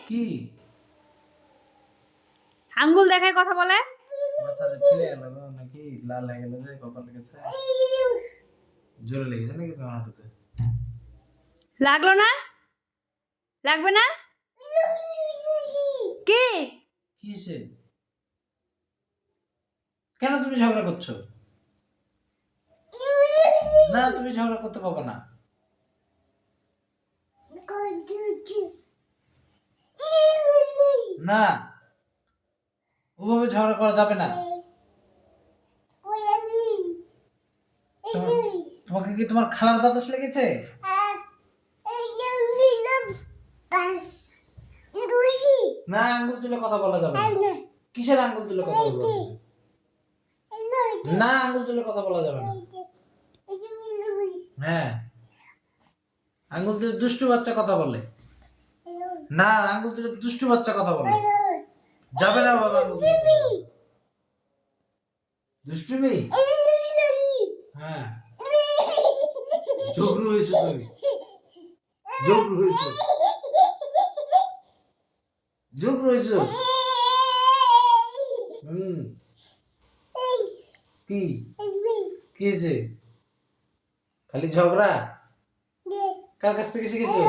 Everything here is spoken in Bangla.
কি আঙ্গুল দেখায় কথা বলে? মাথা ছিঁড়ে গেল নাকি? লাল হয়ে গেল যে কপাল লেগেছে? জোরে লেগেছে নাকি তোমার হাঁটুতে? লাগলো না? লাগবে না? কি? কিসে? কেন তুমি ঝগড়া করছো? না, তুমি ঝগড়া করতে পারবে না। না, ওভাবে ঝগড়া করা যাবে না। তোমাকে কি তোমার খালার বাতাস লেগেছে? না, আঙ্গুল তুলে কথা বলা যাবে না। কিসের আঙ্গুল তুলে কথা বলবো? না, আঙ্গুল তুলে কথা বলা যাবে না। হ্যাঁ, আঙ্গুল তুলে দুষ্টু বাচ্চা কথা বলে। না, আঙ্গুল তুলে দুষ্টু বাচ্চা কথা বলে। যাবে না বাবা, আঙ্গুল তুলে কথা বলা। দুষ্টুমি? হ্যাঁ, জগরু হয়েছে তুমি। জগরু হয়েছে। জগরু হয়েছে। হুম। কি কি হয়েছে? খালি ঝগড়া? কার কাছ থেকে শিখেছো?